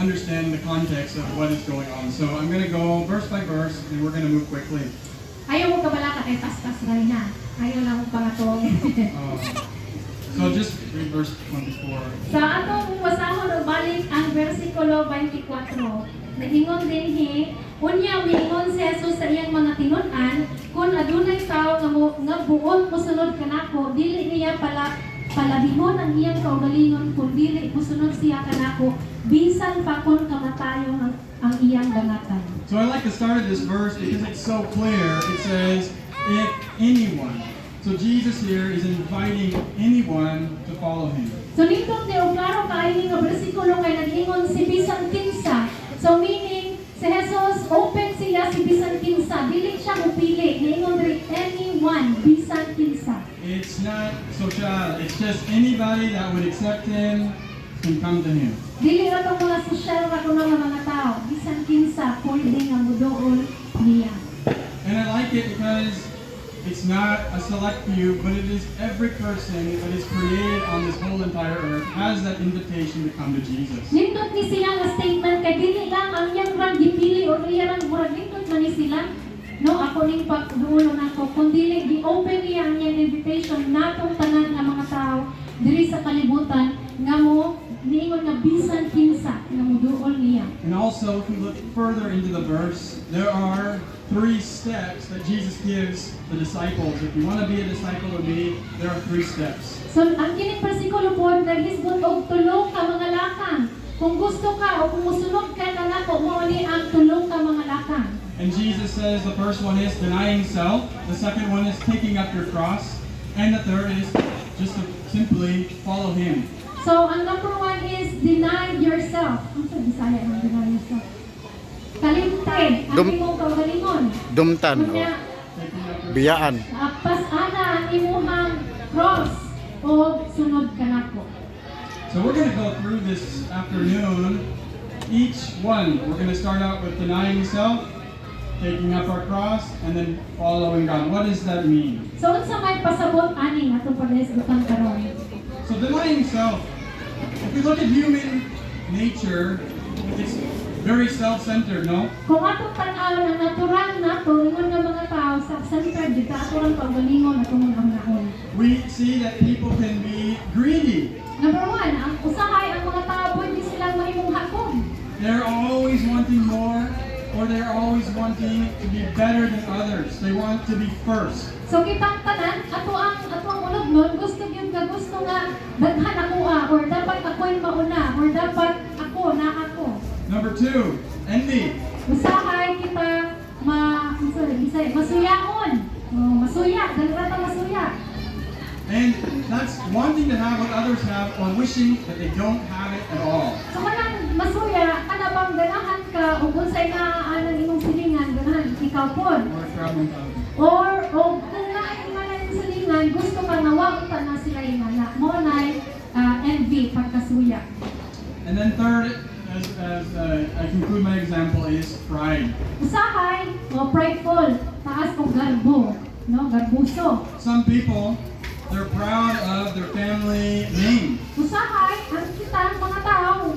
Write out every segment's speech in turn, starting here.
understand the context of what is going on. So I'm going to go verse by verse, and we're going to move quickly. Ayaw mo kabalaka kay paspas rin na. Ayaw lang mo pangatong. So just read verse 24. Sa atong wasahon og balik ang bersikulo 24. Naingon dinhi, unya miingon si Jesus sa iyang mga tinun-an, kung adunay tao nga buot mosunod kanako, dili niya palabihon ang iyang kaugalingon, kung dili mosunod siya kanako, bisan pa kun kamatayo ang iyang dangatan. So I like the start of this verse because it's so clear. It says, if anyone. So Jesus here is inviting anyone to follow him. So nindot ni og klaro kaayo nga bersikulo kay nag-ingon si bisan kinsa. So meaning si Jesus open siya si bisan kinsa, dili siya mupili. Niingon diri anyone bisan kinsa. It's not social. It's just anybody that would accept him can come to him. Dili ra tong mga sosyal ra kuno nga mga tao, bisan kinsa pwede nga muduol niya. And I like it because it's not a select few, but it is every person that is created on this whole entire earth has that invitation to come to Jesus. Nindot ni siya nga statement kay dili lang ang iyang rang gipili o iyang murag nindot man ni sila. No, ako ning pagduulo nako kun dili gi-open niya ang iyang invitation natong tanan nga mga tao diri sa kalibutan nga mo niingon nga bisan kinsa nga muduol niya. And also, if we look further into the verse, there are 3 steps that Jesus gives the disciples. If you want to be a disciple of me, there are 3 steps. So, ang kining bersikulo po, naghisgot og tulong ka mga lakang. Kung gusto ka o kung musunod ka kanako, mo ni ang tulong ka mga lakang. And Jesus says the first one is denying self, the second one is taking up your cross, and the third is just to simply follow him. So, ang number 1 is deny yourself. Ang sa Bisaya ang deny yourself. Kalimtay, ang imong kaugalingon. Dumtan o Kunya, biyaan. pasana ang imong cross o sunod kanako. So we're going to go through this afternoon. Each one, we're going to start out with denying self, taking up our cross, and then following God. What does that mean? So, unsa may pasabot ani atong paghisgotan karon? So denying self, if we look at human nature, it's very self-centered, no? Kung atong tan-awon ang natural nato, ingon nga mga tao sa center dito ato lang pagalingon atong mga naon. We see that people can be greedy. Number 1, ang usahay ang mga tao pwede silang mahimong hakon. They're always wanting more, or they're always wanting to be better than others. They want to be first. So kitang tanan ato ang ulog nun gusto gyud ka gusto nga daghan ako or dapat ako'y mauna or dapat ako na ako. Number 2, envy. Usahay kita masuyaon. Masuya, dalira ta masuya. And that's wanting to have what others have or wishing that they don't have it at all. So kanang masuya, kana bang ganahan ka ug unsay naaanan imong silingan ganahan ikaw pod. Or traveling out. Or kung naay nga na silingan gusto ka nga wa ta na sila ingana. Mo nay envy pagkasuya. And then third, as I conclude my example, is pride. Usahay, prideful, taas o garbo, no, garbuso. Some people, they're proud of their family name. Usahay, ang kita mga tao,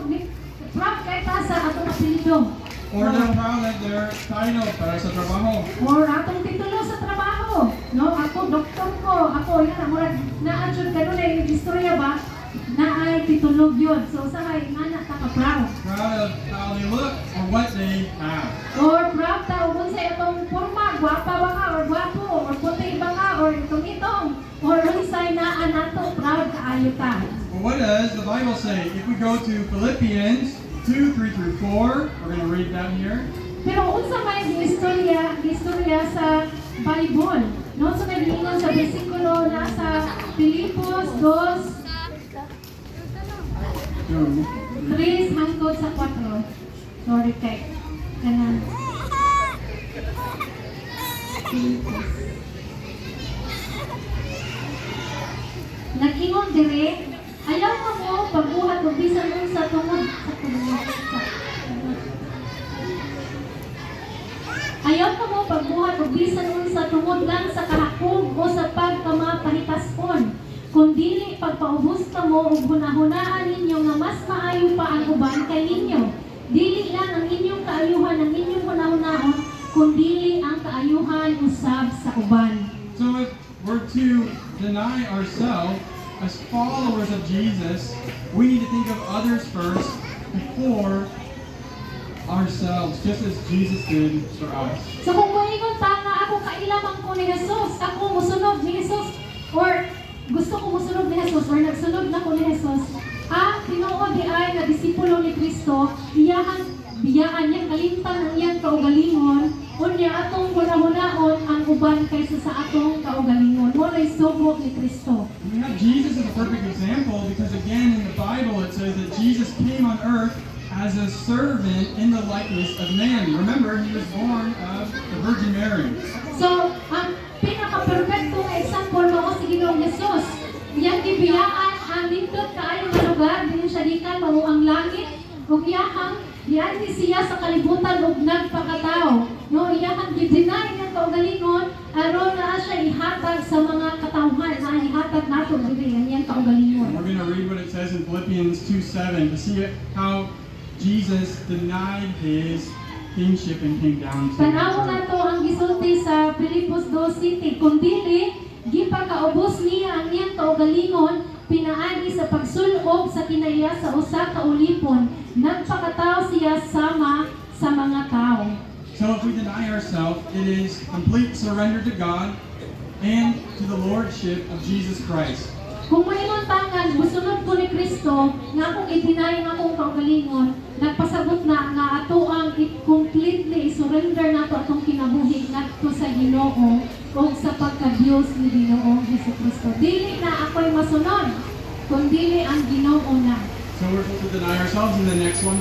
proud kay ta sa atong apelyido. Or they're proud of their title para sa trabaho. Or atong titulo sa trabaho. No, ako doktor ko, ako yan, murag na-adjud ganun ay istorya ba? Na ay titulog yun. So usahay, mana ta ka proud. Proud of how they look or what they have. Or proud ta kung sa itong forma, gwapa ba ka or gwapo or puti ba ka or itong or unsay na anato proud kaayo ta. Well, what does the Bible say? If we go to Philippians 2:3-4, we're going to read that here. Pero unsa may istorya sa Bible? No, so nag-iingon sa bersikulo na sa Filipos 2:3 hangtod sa 4. Sorry kay kanan. Filipos. Nag-ingon dire, ayaw mo pagbuhat og bisan unsa tungod sa tungod. Ayaw ka mo pagbuhat og bisan unsa tungod lang sa kahakog o sa pagkamapahitaskon. Kung dili pagpaubos ka mo og hunahunaan ninyo nga mas maayo pa ang uban kay ninyo. kundi ang kaayuhan usab sa uban. So if we're to deny ourselves as followers of Jesus, we need to think of others first before ourselves, just as Jesus did for us. So kung moingon ta nga ako kailamang ko ni Jesus, ako musunod ni Jesus, or gusto ko musunod ni Jesus, or nagsunod na ko ni Jesus, ang Ginoo di ay nga disipulo ni Kristo, biyaan niyang kalimtan ang iyang kaugalingon, unya atong hunahunaon ang uban kaysa sa atong kaugalingon. Mo lay sugo ni Kristo. We have Jesus as a perfect example because again in the Bible it says that Jesus came on earth as a servant in the likeness of man. Remember, he was born of the Virgin Mary. So, ang pinaka-perfecto nga example mao si Ginoong Jesus. Iyang gibiyaan ang lindot kaayo nga lugar dinhi siya gikan mao ang langit ug iyahang giadto siya sa kalibutan ug nagpakatao. No, iyahang gidinay nga kaugalingon aron naa siya ihatag sa mga katawhan na ihatag nato diri ang iyang And kaugalingon. we're going to read what it says in Philippians 2:7 to see how Jesus denied his kingship and came down to Tanaw earth. nato ang gisulti sa Filipos 2:7 kundi gipakaubos niya ang iyang kaugalingon pinaagi sa pagsulob sa kinaiya sa usa ka ulipon nagpakatao siya sama sa mga tao. So if we deny ourselves, it is complete surrender to God and to the lordship of Jesus Christ. Kung maingon tangan musunod ko ni Kristo nga akong itinay nga akong kaugalingon nagpasabot na nga ato ang completely surrender nato atong kinabuhi ngadto sa Ginoo o sa pagka-Dios ni Ginoong Jesucristo. Dili na ako'y masunod kundi ang Ginoo na. So we're supposed to deny ourselves, and the next one